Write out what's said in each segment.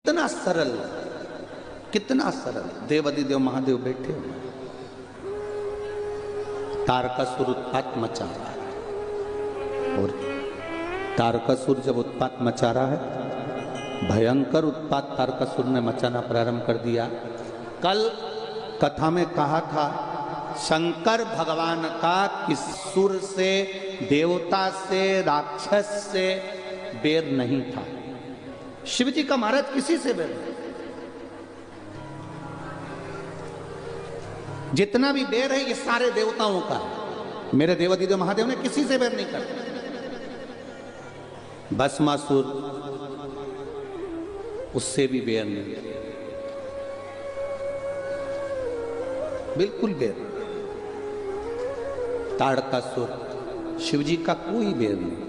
कितना सरल, कितना सरल। देवाधिदेव महादेव बैठे हुए, तारकासुर उत्पात मचा रहा है। और तारकासुर जब उत्पात मचा रहा है, भयंकर उत्पात तारकासुर ने मचाना प्रारंभ कर दिया। कल कथा में कहा था, शंकर भगवान का किस सुर से, देवता से, राक्षस से बैर नहीं था। शिव जी का महाराज किसी से बैर नहीं। जितना भी बैर है ये सारे देवताओं का है। मेरे देवाधिदेव महादेव ने किसी से बैर नहीं करते। भस्मासुर, उससे भी बैर नहीं, बिल्कुल बैर। तारकासुर, शिवजी का कोई बैर नहीं।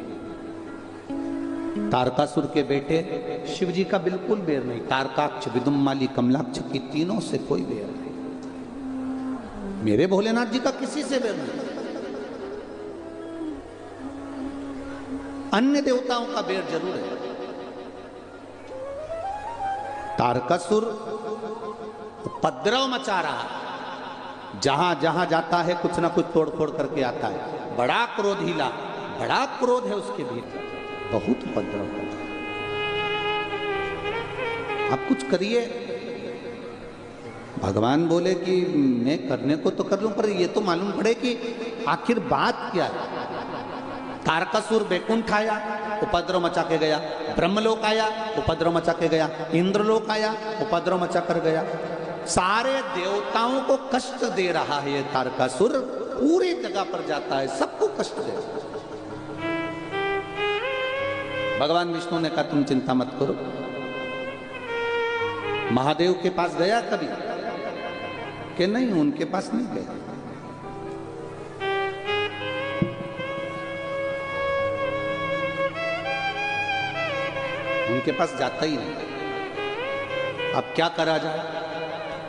तारकासुर के बेटे शिवजी का बिल्कुल बैर नहीं। तारकाक्ष, विदुम्माली, कमलाक्ष की तीनों से कोई बैर नहीं। मेरे भोलेनाथ जी का किसी से बैर नहीं। अन्य देवताओं का बैर जरूर है। तारकासुर उपद्रव मचा रहा है, जहां जहां जाता है कुछ ना कुछ तोड़ फोड़ करके आता है। बड़ा क्रोधीला, बड़ा क्रोध है उसके भीतर, बहुत उपद्रव करता है। आप कुछ करिए। भगवान बोले कि मैं करने को तो कर लूं, पर ये तो मालूम पड़े कि आखिर बात क्या है। तारकासुर बैकुंठ आया, उपद्रव मचा के गया। ब्रह्मलोक आया, उपद्रव मचा के गया। इंद्रलोक आया, उपद्रव मचा कर गया। सारे देवताओं को कष्ट दे रहा है ये तारकासुर। पूरी जगह पर जाता है, सबको कष्ट दे रहा है। भगवान विष्णु ने कहा तुम चिंता मत करो। महादेव के पास गया कभी कि नहीं? उनके पास नहीं गया। उनके पास जाता ही नहीं। अब क्या करा जाए?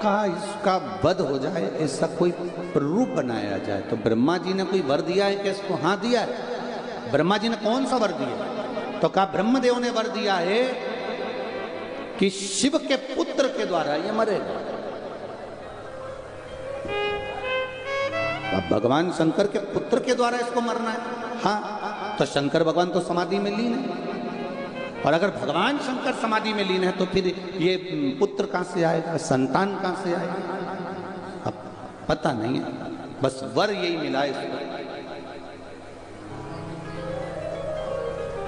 कहा इसका वध हो जाए, ऐसा कोई रूप बनाया जाए। तो ब्रह्मा जी ने कोई वर दिया है कि इसको? हाँ दिया है। ब्रह्मा जी ने कौन सा वर दिया? तो कहा ब्रह्मदेव ने वर दिया है कि शिव के पुत्र के द्वारा ये मरेगा। अब भगवान शंकर के पुत्र के द्वारा इसको मरना है। हाँ, तो शंकर भगवान तो समाधि में लीन है, और अगर भगवान शंकर समाधि में लीन है तो फिर ये पुत्र कहां से आएगा, संतान कहां से आएगा? अब पता नहीं है, बस वर यही मिला इसको।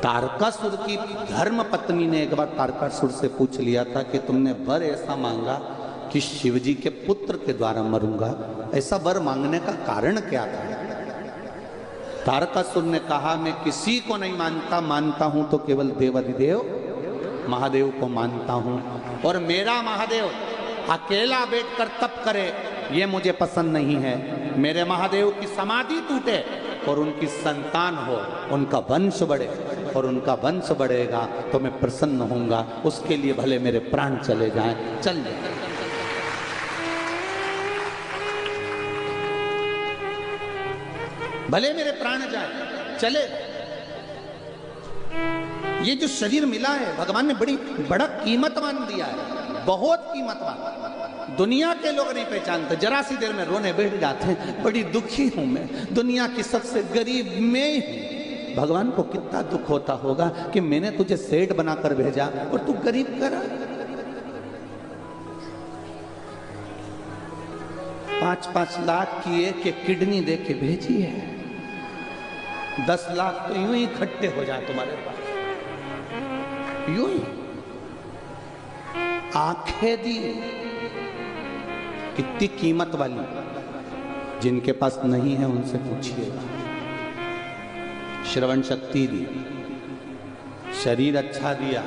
तारकासुर की धर्म पत्नी ने एक बार तारकासुर से पूछ लिया था कि तुमने वर ऐसा मांगा कि शिवजी के पुत्र के द्वारा मरूंगा, ऐसा वर मांगने का कारण क्या था? तारकासुर ने कहा मैं किसी को नहीं मानता, मानता हूं तो केवल देवाधिदेव महादेव को मानता हूं। और मेरा महादेव अकेला बैठकर तप करे ये मुझे पसंद नहीं है। मेरे महादेव की समाधि टूटे और उनकी संतान हो, उनका वंश बढ़े, और उनका वंश बढ़ेगा तो मैं प्रसन्न होऊंगा। उसके लिए भले मेरे प्राण चले जाएं, चल जाए। भले मेरे प्राण जाए, चले। ये जो शरीर मिला है भगवान ने बड़ा कीमतवान दिया है, बहुत कीमतवान। दुनिया के लोग नहीं पहचानते, जरा सी देर में रोने बैठ जाते हैं, बड़ी दुखी हूं मैं, दुनिया की सबसे गरीब मैं हूं। भगवान को कितना दुख होता होगा कि मैंने तुझे सेठ बनाकर भेजा और तू गरीब करा। 5-5 लाख की एक किडनी दे के भेजी है, 10 लाख तो यूं ही इकट्ठे हो जाए तुम्हारे पास, यूं ही। आंखें दी, कितनी कीमत वाली। जिनके पास नहीं है उनसे पूछिएगा। श्रवण शक्ति दी, शरीर अच्छा दिया,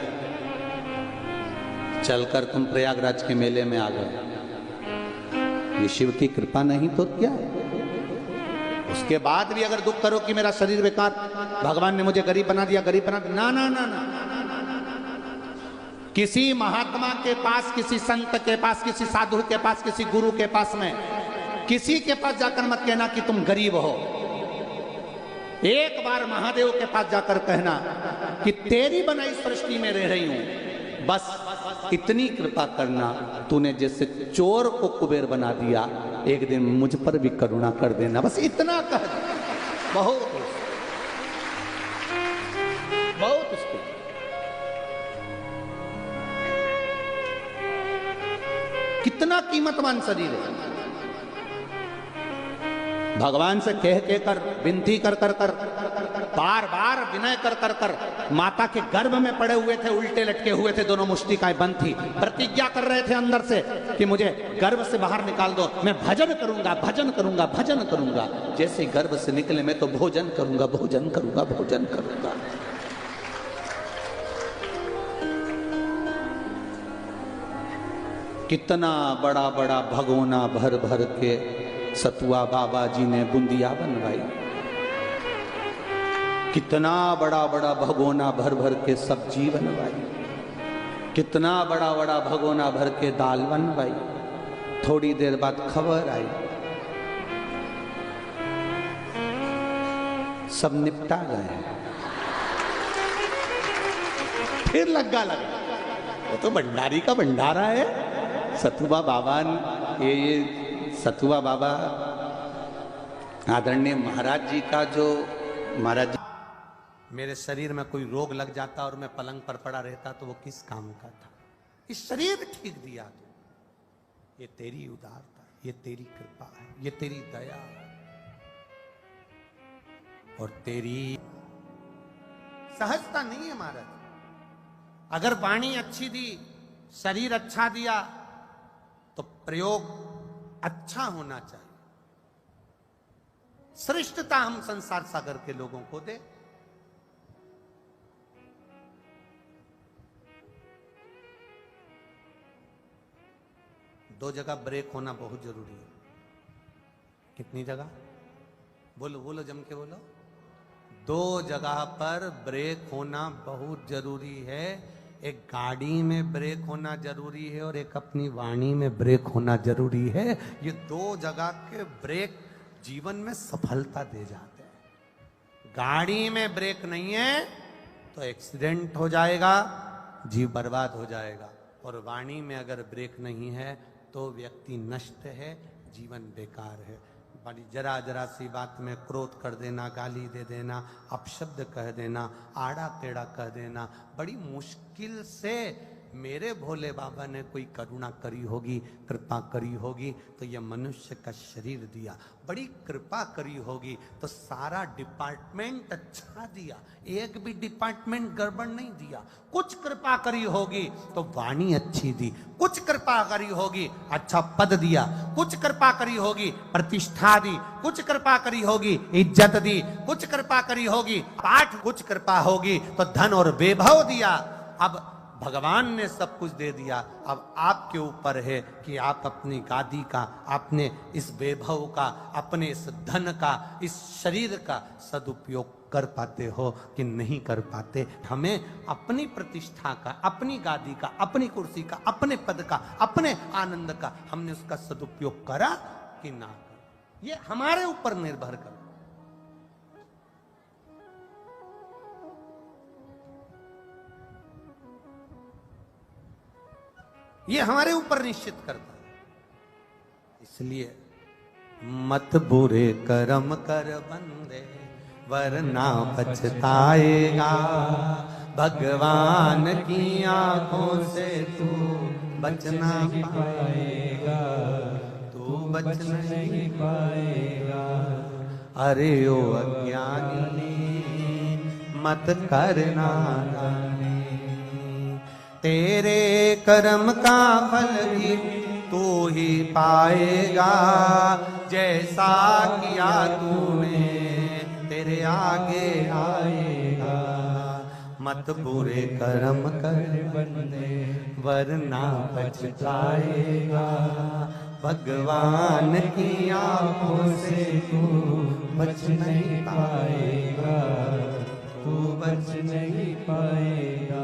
चलकर तुम प्रयागराज के मेले में आ गए। ये शिव की कृपा नहीं तो क्या है? उसके बाद भी अगर दुख करो कि मेरा शरीर बेकार, भगवान ने मुझे गरीब बना दिया, गरीब बना दिया, ना ना ना ना। किसी महात्मा के पास, किसी संत के पास, किसी साधु के पास, किसी गुरु के पास में, किसी के पास जाकर मत कहना कि तुम गरीब हो। एक बार महादेव के पास जाकर कहना कि तेरी बनाई सृष्टि में रह रही हूं, बस इतनी कृपा करना, तूने जैसे चोर को कुबेर बना दिया, एक दिन मुझ पर भी करुणा कर देना, बस इतना कह दे। बहुत बहुत उसको कितना कीमतवान शरीर है। भगवान से कह कर, विनती कर कर कर, बार बार विनय कर कर कर, माता के गर्भ में पड़े हुए थे, उल्टे लटके हुए थे, दोनों मुष्टिकाएं बंद थी, प्रतिज्ञा कर रहे थे अंदर से कि मुझे गर्भ से बाहर निकाल दो, मैं भजन करूंगा, भजन करूंगा, भजन करूंगा। जैसे गर्भ से निकले, मैं तो भोजन करूंगा, भोजन करूंगा, भोजन करूंगा। कितना बड़ा बड़ा भगोना भर भर के सतुआ बाबा जी ने बूंदिया बनवाई, कितना बड़ा बड़ा भगोना भर भर के सब्जी बनवाई, कितना बड़ा बड़ा भगोना भर के दाल बनवाई। थोड़ी देर बाद खबर आई, सब निपटा गए। फिर लगा वो तो भंडारी का भंडारा है। सतुआ बाबा, ये सतुआ बाबा आदरणीय महाराज जी का, जो महाराज जी, मेरे शरीर में कोई रोग लग जाता और मैं पलंग पर पड़ा रहता तो वो किस काम का था। इस शरीर ठीक दिया तो ये तेरी उदारता, ये तेरी कृपा है, ये तेरी दया है और तेरी सहजता नहीं है महाराज। अगर वाणी अच्छी दी, शरीर अच्छा दिया, तो प्रयोग अच्छा होना चाहिए। श्रेष्ठता हम संसार सागर के लोगों को दे। दो जगह ब्रेक होना बहुत जरूरी है। कितनी जगह? बोलो बोलो, जम के बोलो। दो जगह पर ब्रेक होना बहुत जरूरी है। एक गाड़ी में ब्रेक होना जरूरी है और एक अपनी वाणी में ब्रेक होना जरूरी है। ये दो जगह के ब्रेक जीवन में सफलता दे जाते हैं। गाड़ी में ब्रेक नहीं है तो एक्सीडेंट हो जाएगा, जीव बर्बाद हो जाएगा। और वाणी में अगर ब्रेक नहीं है तो व्यक्ति नष्ट है, जीवन बेकार है। बड़ी जरा जरा सी बात में क्रोध कर देना, गाली दे देना, अपशब्द कह देना, आड़ा टेढ़ा कह देना, बड़ी मुश्किल से मेरे भोले बाबा ने कोई करुणा करी होगी, कृपा करी होगी तो ये मनुष्य का शरीर दिया। बड़ी कृपा करी होगी तो सारा डिपार्टमेंट अच्छा दिया, एक भी डिपार्टमेंट गड़बड़ नहीं दिया। कुछ कृपा करी होगी तो वाणी अच्छी दी, कुछ कृपा करी होगी अच्छा पद दिया, कुछ कृपा करी होगी प्रतिष्ठा दी, कुछ कृपा करी होगी इज्जत दी, कुछ कृपा करी होगी पाठ, कुछ कृपा होगी तो धन और वैभव दिया। अब भगवान ने सब कुछ दे दिया, अब आपके ऊपर है कि आप अपनी गादी का, अपने इस वैभव का, अपने इस धन का, इस शरीर का सदुपयोग कर पाते हो कि नहीं कर पाते। हमें अपनी प्रतिष्ठा का, अपनी गादी का, अपनी कुर्सी का, अपने पद का, अपने आनंद का हमने उसका सदुपयोग करा कि ना करा, ये हमारे ऊपर निर्भर कर। ये हमारे ऊपर निश्चित करता है। इसलिए मत बुरे कर्म कर बंदे वरना पछताएगा, भगवान की आंखों से तू बचना पाएगा, तू बच नहीं पाएगा। अरे ओ अज्ञानी मत करना जाने, तेरे कर्म का फल भी तू ही पाएगा, जैसा किया तूने तेरे आगे आएगा। मत बुरे कर्म कर बंदे वरना पछताएगा, भगवान की आंखों से तू बच नहीं पाएगा, तू बच नहीं पाएगा।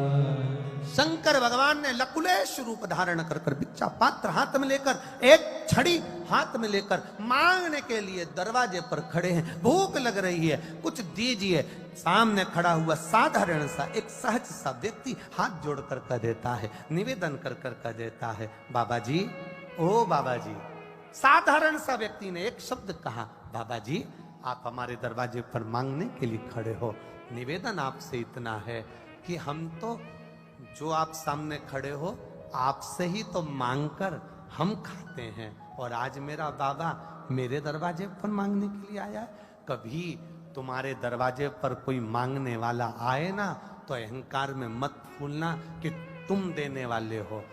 शंकर भगवान ने लकुलेश रूप धारण कर कर भिक्षा पात्र हाथ में लेकर, एक छड़ी हाथ में लेकर मांगने के लिए दरवाजे पर खड़े हैं। भूख लग रही है, कुछ दीजिए। सामने खड़ा हुआ साधारण सा एक सहज सा व्यक्ति हाथ जोड़कर कह देता है, निवेदन कर कर कह देता है, बाबा जी, ओ बाबा जी। साधारण सा व्यक्ति ने एक शब्द कहा, बाबा जी आप हमारे दरवाजे पर मांगने के लिए खड़े हो, निवेदन आपसे इतना है कि हम तो जो आप सामने खड़े हो आपसे ही तो मांगकर हम खाते हैं, और आज मेरा बाबा मेरे दरवाजे पर मांगने के लिए आया है। कभी तुम्हारे दरवाजे पर कोई मांगने वाला आए ना तो अहंकार में मत फूलना कि तुम देने वाले हो।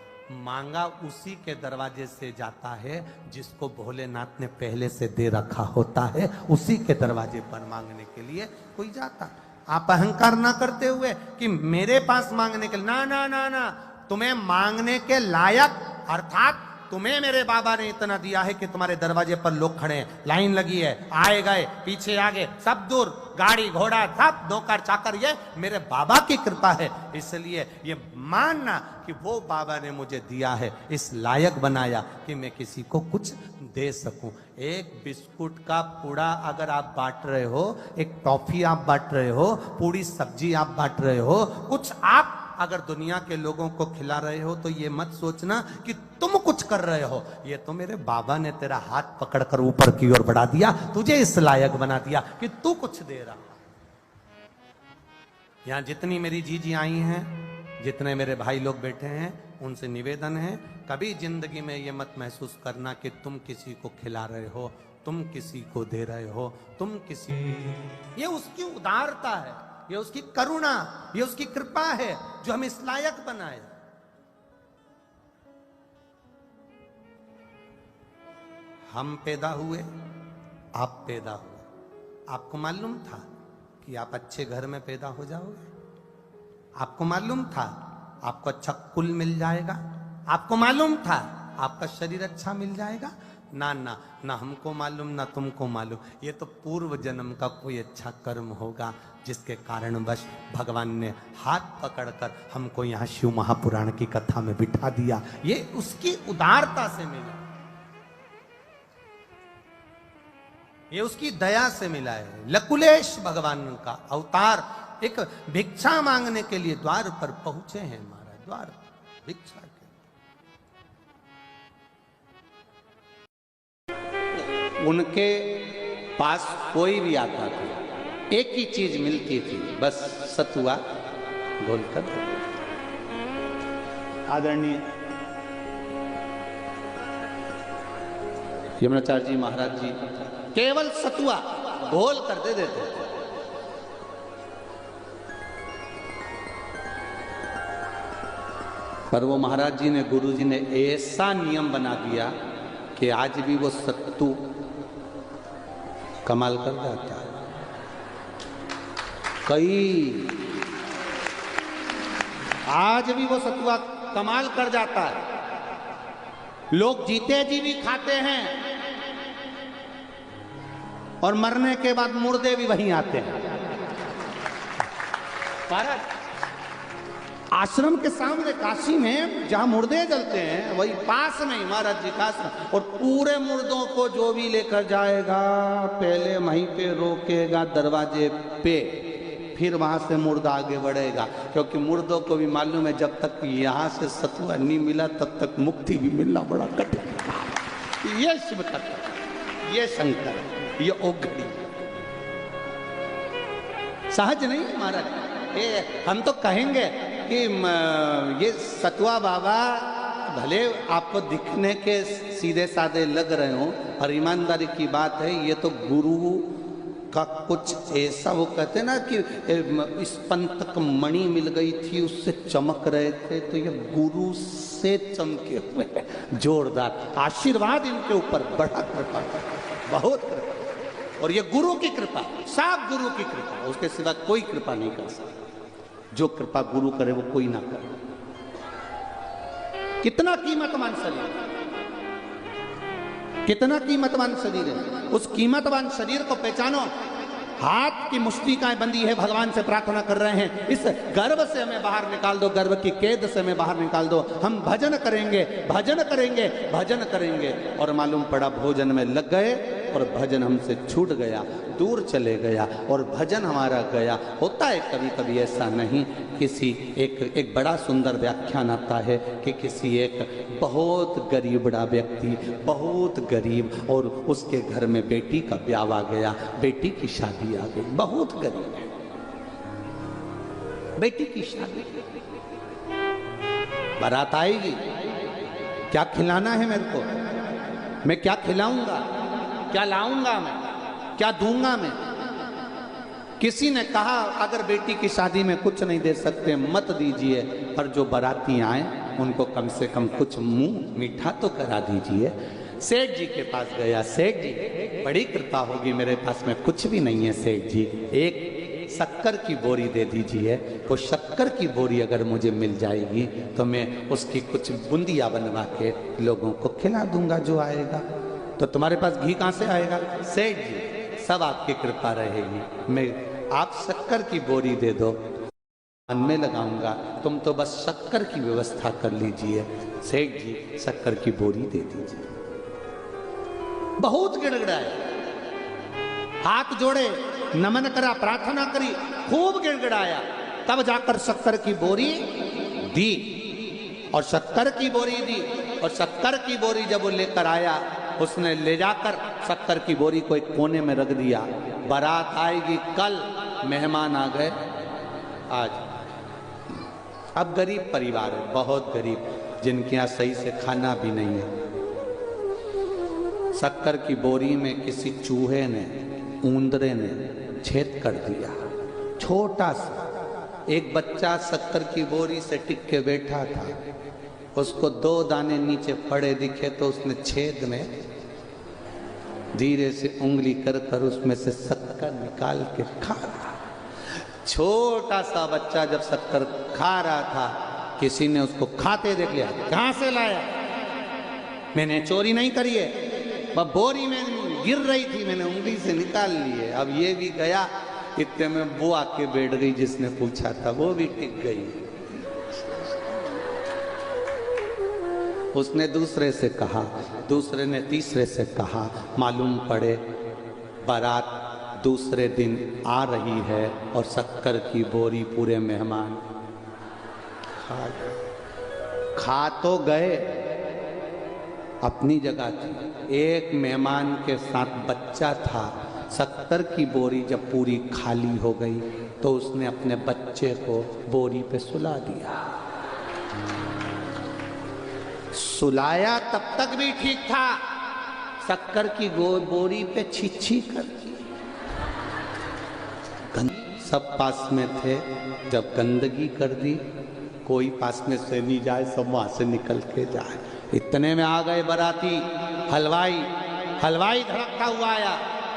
मांगा उसी के दरवाजे से जाता है जिसको भोलेनाथ ने पहले से दे रखा होता है, उसी के दरवाजे पर मांगने के लिए कोई जाता। आप अहंकार ना करते हुए कि मेरे पास मांगने के लिए, ना ना ना ना, तुम्हें मांगने के लायक अर्थात तुम्हें मेरे बाबा ने इतना दिया है कि तुम्हारे दरवाजे पर लोग खड़े हैं, लाइन लगी है, आए गए पीछे आगे सब दूर, गाड़ी घोड़ा सब नौकर चाकर, ये मेरे बाबा की कृपा है। इसलिए ये मानना कि वो बाबा ने मुझे दिया है, इस लायक बनाया कि मैं किसी को कुछ दे सकूं। एक बिस्कुट का पूड़ा अगर आप बांट रहे हो, एक टॉफी आप बांट रहे हो, पूरी सब्जी आप बांट रहे हो, कुछ आप अगर दुनिया के लोगों को खिला रहे हो तो ये मत सोचना कि तुम कुछ कर रहे हो, ये तो मेरे बाबा ने तेरा हाथ पकड़कर ऊपर की ओर बढ़ा दिया, तुझे इस लायक बना दिया कि तू कुछ दे रहा। यहां जितनी मेरी जीजी आई हैं, जितने मेरे भाई लोग बैठे हैं, उनसे निवेदन है, कभी जिंदगी में ये मत महसूस करना कि तुम किसी को खिला रहे हो, तुम किसी को दे रहे हो, तुम किसी, ये उसकी उदारता है, ये उसकी करुणा, ये उसकी कृपा है जो हमें इस लायक बनाए। हम पैदा हुए, आप पैदा हुए, आपको मालूम था कि आप अच्छे घर में पैदा हो जाओगे? आपको मालूम था आपको अच्छा कुल मिल जाएगा? आपको मालूम था आपका शरीर अच्छा मिल जाएगा? ना ना ना, हमको मालूम ना तुमको मालूम, ये तो पूर्व जन्म का कोई अच्छा कर्म होगा जिसके कारणवश भगवान ने हाथ पकड़कर हमको यहाँ शिव महापुराण की कथा में बिठा दिया। ये उसकी उदारता से मिला, ये उसकी दया से मिला है। लकुलेश भगवान का अवतार एक भिक्षा मांगने के लिए द्वार पर पहुंचे हैं महाराज, द्वार पर भिक्षा के। उनके पास कोई भी आता था, एक ही चीज मिलती थी, बस सतुआ घोलकर। आदरणीय यमुनाचार्य जी महाराज जी केवल सतुआ घोल कर दे देते थे। पर वो महाराज जी ने, गुरु जी ने ऐसा नियम बना दिया कि आज भी वो सत्तू कमाल कर जाता है। आज भी वो सतुआ कमाल कर जाता है। लोग जीते जी भी खाते हैं और मरने के बाद मुर्दे भी वहीं आते हैं। आश्रम के सामने काशी में जहां मुर्दे जलते हैं वही पास में महाराज जी का आश्रम, और पूरे मुर्दों को जो भी लेकर जाएगा पहले वहीं पे रोकेगा दरवाजे पे, फिर वहां से मुर्दा आगे बढ़ेगा, क्योंकि मुर्दों को भी मालूम है जब तक यहाँ से सतुआ नहीं मिला तब तक मुक्ति भी मिलना बड़ा कठिन। ये शिव तत्व, ये शंकर, ये ओघड़ी सहज नहीं महाराज। हम तो कहेंगे कि ये सतुआ बाबा भले आपको दिखने के सीधे साधे लग रहे हो, और ईमानदारी की बात है ये तो गुरु का कुछ ऐसा, वो कहते हैं ना कि इस पंतक मणि मिल गई थी उससे चमक रहे थे, तो ये गुरु से चमके हुए जोरदार आशीर्वाद इनके ऊपर, बड़ा कृपा, बहुत कृपा। और ये गुरु की कृपा, साफ गुरु की कृपा, उसके सिवा कोई कृपा नहीं कर सकता। जो कृपा गुरु करे वो कोई ना करे। कितना कीमतवान शरीर, कितना कीमतवान शरीर है। उस कीमतवान शरीर को पहचानो हाथ की मुष्टिकाएं बंधी है, भगवान से प्रार्थना कर रहे हैं, इस गर्व से हमें बाहर निकाल दो, गर्व की कैद से हमें बाहर निकाल दो, हम भजन करेंगे, भजन करेंगे, भजन करेंगे। और मालूम पड़ा भोजन में लग गए और भजन हमसे छूट गया, दूर चले गया और भजन हमारा गया। होता है कभी कभी ऐसा नहीं, किसी एक बड़ा सुंदर व्याख्यान आता है कि किसी एक बहुत गरीब बड़ा व्यक्ति, बहुत गरीब, और उसके घर में बेटी का ब्याह आ गया, बेटी की शादी आ गई, बहुत गरीब है, बेटी की शादी, बारात आएगी, क्या खिलाना है मेरे को, मैं क्या खिलाऊंगा, क्या लाऊंगा, मैं क्या दूंगा। मैं किसी ने कहा अगर बेटी की शादी में कुछ नहीं दे सकते मत दीजिए, पर जो बाराती आए उनको कम से कम कुछ मुंह मीठा तो करा दीजिए। सेठ जी के पास गया, सेठ जी बड़ी कृपा होगी, मेरे पास में कुछ भी नहीं है सेठ जी, एक शक्कर की बोरी दे दीजिए, वो शक्कर की बोरी अगर मुझे मिल जाएगी तो मैं उसकी कुछ बूंदिया बनवा के लोगों को खिला दूंगा जो आएगा। तो तुम्हारे पास घी कहाँ से आएगा? सेठ जी सब आपकी कृपा रहेगी, मैं आप शक्कर की बोरी दे दो, मन में लगाऊंगा, तुम तो बस शक्कर की व्यवस्था कर लीजिए। सेठ जी शक्कर की बोरी दे दीजिए। बहुत गिड़गिड़ाए, हाथ जोड़े, नमन करा, प्रार्थना करी, खूब गिड़गिड़ाया, तब जाकर शक्कर की बोरी दी और शक्कर की बोरी दी। और शक्कर की बोरी जब वो लेकर आया, उसने ले जाकर शक्कर की बोरी को एक कोने में रख दिया। बारात आएगी कल, मेहमान आ गए आज। अब गरीब परिवार है, बहुत गरीब, जिनके यहाँ सही से खाना भी नहीं है। शक्कर की बोरी में किसी चूहे ने, ऊंदरे ने छेद कर दिया, छोटा सा। एक बच्चा शक्कर की बोरी से टिक के बैठा था, उसको 2 दाने नीचे पड़े दिखे तो उसने छेद में धीरे से उंगली कर कर उसमें से शक्कर निकाल के खा रहा। छोटा सा बच्चा जब शक्कर खा रहा था, किसी ने उसको खाते देख लिया, कहां से लाया? मैंने चोरी नहीं करी है, वह बोरी में गिर रही थी, मैंने उंगली से निकाल ली है। अब ये भी गया, इतने में वो आके बैठ गई, जिसने पूछा था वो भी टिक गई। उसने दूसरे से कहा, दूसरे ने तीसरे से कहा, मालूम पड़े बारात दूसरे दिन आ रही है और शक्कर की बोरी पूरे मेहमान खा तो गए, अपनी जगह थी। एक मेहमान के साथ बच्चा था, शक्कर की बोरी जब पूरी खाली हो गई तो उसने अपने बच्चे को बोरी पे सुला दिया। सुलाया तब तक भी ठीक था, शक्कर की बोरी पे छिछी कर दी। सब पास में थे, जब गंदगी कर दी, कोई पास में से नहीं जाए, सब वहां से निकल के जाए। इतने में आ गए बाराती, हलवाई, हलवाई धड़कता हुआ आया,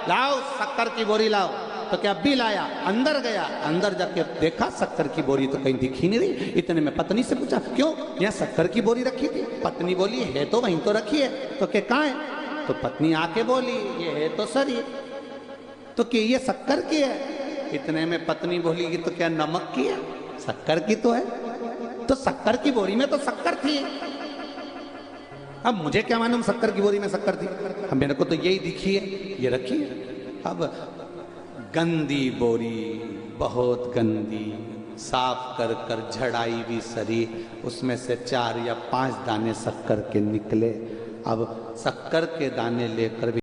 लाओ शक्कर की बोरी लाओ। तो क्या भी लाया, अंदर गया, अंदर जाके देखा शक्कर की बोरी तो कहीं दिखी नहीं रही। इतने में पत्नी से पूछा, क्यों यहाँ शक्कर की बोरी रखी थी? पत्नी बोली, है तो वहीं तो रखी है। तो क्या कहाँ है? तो पत्नी आके बोली, ये है तो सर ये, तो क्या ये शक्कर की है? इतने में पत्नी बोली, ये तो क्या नमक की है? शक्कर की तो है। तो शक्कर की बोरी में तो शक्कर थी, अब मुझे क्या मालूम शक्कर की बोरी में शक्कर थी? अब मेरे को तो यही दिखी है, ये रखी है। अब गंदी बोरी, बहुत गंदी, साफ कर कर झड़ाई भी सरी, उसमें से 4 या 5 दाने शक्कर के निकले। अब शक्कर के दाने लेकर